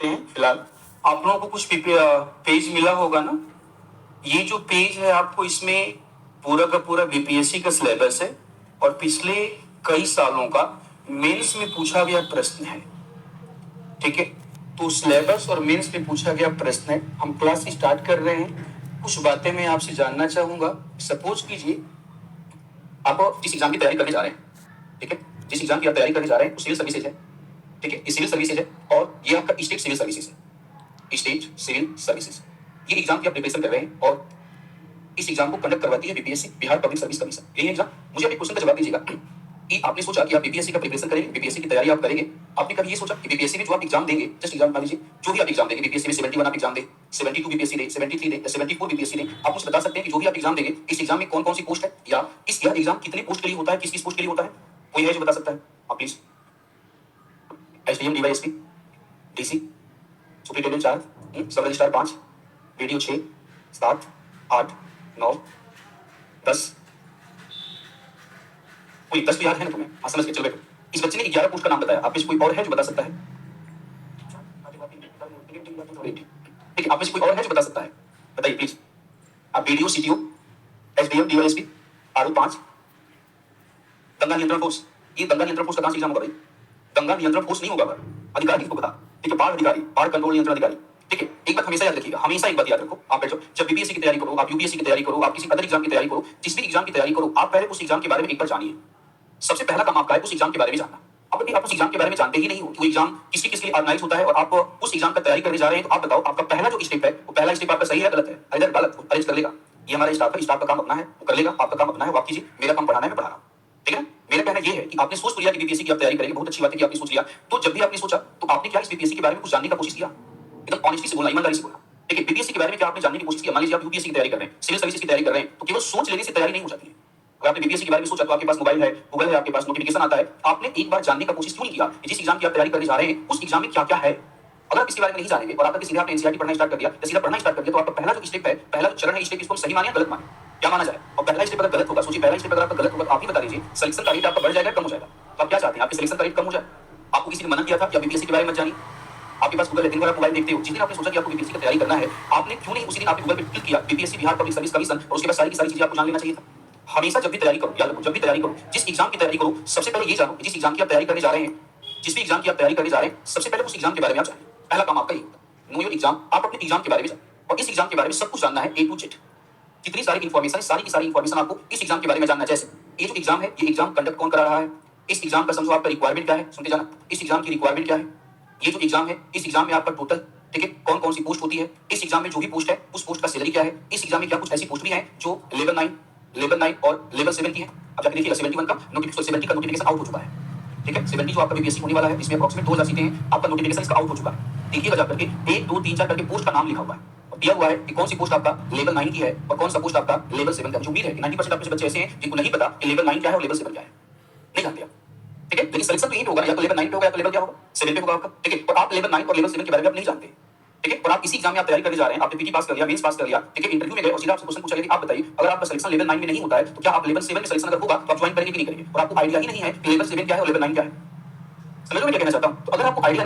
हैं फिलहाल आप लोगों को कुछ पेज मिला होगा ना। ये जो पेज है आपको इसमें पूरा का पूरा बीपीएससी का सिलेबस है और पिछले कई सालों का मेंस में पूछा गया प्रश्न है। ठीक है, तो सिलेबस और मेंस में पूछा गया प्रश्न है। हम क्लास स्टार्ट कर रहे हैं। कुछ बातें मैं आपसे जानना चाहूंगा। सपोज कीजिए आप जिस एग्जाम की तैयारी करने जा रहे हैं, ठीक है, जिस एग्जाम की आप तैयारी करने जा रहे हैं वो सिविल सर्विसेज है। ठीक है, ये सिविल सर्विसेज है और ये आपका स्टेट सिविल सर्विसेज है। स्टेट सिविल सर्विसेज ये एग्जाम की आप प्रिपरेशन कर रहे हैं और इस एग्जाम को कंडक्ट करवाती है BPSC, Bihar public service commission. यही एग्जाम। मुझे अपने क्वेश्चन का जवाब दीजिएगा कि आपने सोचा कि आप बीपीएससी का प्रिपरेशन करेंगे, बीपीएससी की तैयारी आप करेंगे। आपने कभी ये सोचा कि बीपीएससी में जो आप एग्जाम देंगे, जस्ट एग्जाम मान लीजिए जो भी आप एग्जाम देंगे, बीपीएससी में 71 आप एग्जाम दें, 72 बीपीएससी दे, 73 दे, 74 बीपीएससी दे, आप मुझे बता सकते हैं कि जो भी आप एग्जाम देंगे इस एग्जाम में कौन कौन सी पोस्ट है या इस यह एग्जाम कितनी पोस्ट के लिए होता है, किस किस पोस्ट के लिए होता है? कोई है जो बता सकता है? आप please. SDM, DYSP, DC, superintendent 4, सब रजिस्ट्रार 5, वीडियो 6, 7, 8, 9, 10। कोई 10 तो याद है ना तुम्हें? हाँ, समझ के चलो बैठो। इस बच्चे ने 11 पोस्ट का नाम बताया। आप में से कोई और है जो बता सकता है? ठीक है, आप में से कोई और है जो बता सकता है? बताइए प्लीज। आप video, CTO, SDM, DYSP, RO 5, दंगा नियंत्रण फोर्स। ये दंगा नियंत्रण फोर्स का कहां से एग्जाम होगा भाई? दंगा नियंत्रण फोर्स नहीं होगा भाई, अधिकारी को पता। ठीक है, बाढ़ अधिकारी, बाढ़ कंट्रोल नियंत्रण अधिकारी। ठीक है, एक बात हमेशा याद रखिएगा, हमेशा एक बात याद रखो। आप बैठो, जब बीपीएससी की तैयारी करो, आप यूपीएससी की तैयारी करो, आप किसी अदर एग्जाम की तैयारी करो, जिस भी एग्जाम की तैयारी करो, आप पहले उस एग्जाम के बारे में एक बार जानिए। सबसे पहला काम आपका है उस एग्जाम के बारे में जानना। अब यदि आप उस एग्जाम के बारे में जानते ही नहीं हो, वो एग्जाम किसके किसके लिए ऑर्गेनाइज होता है और आप उस एग्जाम का तैयारी करने जा रहे हैं, तो आप बताओ आपका पहला जो स्टेप है वो पहला स्टेप आपका सही है गलत है? अगर गलत हो अरेंज कर लेगा। ये हमारा स्टाफ है, स्टाफ का काम अपना है, वो कर लेगा। आपका काम अपना है, वो आप कीजिए। मेरा काम पढ़ाना है, मैं पढ़ा रहा हूं। ठीक है ना? मेरा कहना यह है कि आपने सोच लिया कि बीपीएससी की आप तैयारी करेंगे, बहुत अच्छी बात है कि आपने सोच लिया। तो जब भी आपने सोचा तो आपने क्या इस बीपीएससी के बारे में कुछ जानने का कोशिश किया? एकदम ऑनेस्टी से बोलना, ईमानदारी से बोलना। ठीक है, बीपीएससी के बारे में क्या आपने जानने की कोशिश की? मान लीजिए आप यूपीएससी की तैयारी कर रहे हैं, सिविल सर्विसेज की तैयारी कर रहे हैं, तो केवल सोच लेने से तैयारी नहीं हो जाती है। अगर आपने बीपीएससी के बारे में सोचा तो आपके पास मोबाइल है, गूगल है, आपके पास नोटिफिकेशन आता है। आपने एक बार जानने का कोशिश क्यों नहीं किया कि जिस एग्जाम की आप तैयारी करने जा रहे हैं उस एग्जाम में क्या क्या है? अगर आप इसके बारे में नहीं जानेंगे और आपने सीधा आपने एनसीईआरटी पढ़ना स्टार्ट कर दिया या सीधा पढ़ना स्टार्ट कर दिया, तो आपका पहला जो स्टेप है, पहला जो चरण है, स्टेप इसको सही माने या गलत माने? क्या माना जाए? और पहला स्टेप अगर गलत होगा, सोचिए पहला स्टेप अगर आपका गलत होगा तो आप ही बता दीजिए, सिलेक्शन का रेट आपका बढ़ जाएगा कम हो जाएगा? तो आप क्या चाहते हैं? आपके सिलेक्शन का रेट कम हो जाए? आपको किसी ने मना किया था कि बीपीएससी के बारे में मत जानिए? आपके पास गूगल है, दिन भर आप मोबाइल देखते हो। जिस दिन आपने सोचा कि आपको बीपीएससी की तैयारी करना है, आपने क्यों नहीं उसी दिन आपने गूगल पे क्लिक किया BPSC, Bihar public service commission, और उसके बाद सारी की सारी चीजें आपको जान लेना चाहिए था। हमेशा जब भी तैयारी करो, याद रखो, जब भी तैयारी करो, जिस एग्जाम की तैयारी करो, सबसे पहले ये जानो कि जिस एग्जाम की आप तैयारी करने जा रहे हैं, जिस भी एग्जाम की आप तैयारी करने जा रहे हैं, सबसे पहले उस एग्जाम के बारे में आप जानिए। पहला काम आपका ये होता है, नो योर एग्जाम। आप अपने एग्जाम के बारे में जानिए और इस एग्जाम के बारे में सब कुछ जानना है, ए टू जेड। जितनी सारी इन्फॉर्मेशन है, सारी की सारी इन्फॉर्मेशन आपको इस एग्जाम के बारे में जानना है। जैसे ये जो एग्जाम है, ये एग्जाम कंडक्ट कौन करा रहा है? इस एग्जाम का समझो आपका रिक्वायरमेंट क्या है, सुनते जाना। इस एग्जाम की रिक्वायरमेंट क्या है? ये जो एग्जाम है, इस एग्जाम में आपका टोटल, ठीक है, कौन कौन सी पोस्ट होती है? इस एग्जाम में जो भी पोस्ट है उस पोस्ट का सैलरी क्या है? इस एग्जाम में क्या कुछ ऐसी पोस्ट भी है जो लेवल 9 और लेवल 7 की है? आप जाकर देखिएगा 71 का नोटिफिकेशन, 70 का नोटिफिकेशन आउट हो चुका है। ठीक है, 70 जो आपका बीपीएससी होने वाला है, इसमें अप्रॉक्सिमेट 2000 सीटें हैं, आपका नोटिफिकेशन इसका आउट हो चुका है। देखिएगा जाकर के 1 2 3 4 करके पोस्ट का नाम लिखा हुआ है और दिया हुआ है कि कौन सी पोस्ट आपका लेवल 9 की है और कौन सा पोस्ट आपका लेवल 7 का है। मुझे उम्मीद है कि 90% आप में से बच्चे ऐसे हैं जिनको नहीं पता कि लेवल 9 क्या है और लेवल 7 क्या है, नहीं जानते आप। ठीक है, लेकिन सिलेक्शन तो यही होगा, या तो लेवल 9 पे होगा या तो लेवल क्या होगा, 7 पे होगा आपका। ठीक है, और आप लेवल 9 और लेवल 7 के बारे में आप नहीं जानते। ठीक है, और आप इसी एग्जाम में आप तैयारी करने जा रहे हैं, आपने पीटी पास कर लिया, मेंस पास कर लिया, ठीक है, इंटरव्यू में गए और सीधा आपसे क्वेश्चन पूछा गया कि आप बताइए अगर आपका सिलेक्शन लेवल 9 में नहीं होता है तो क्या आप लेवल 7 में सिलेक्शन अगर होगा तो आप ज्वाइन करेंगे कि नहीं करेंगे? और आपको आइडिया ही नहीं है कि लेवल 7 क्या है और लेवल 9 क्या है। समझ लो मैं क्या कहना चाहता हूं? तो अगर आपको आइडिया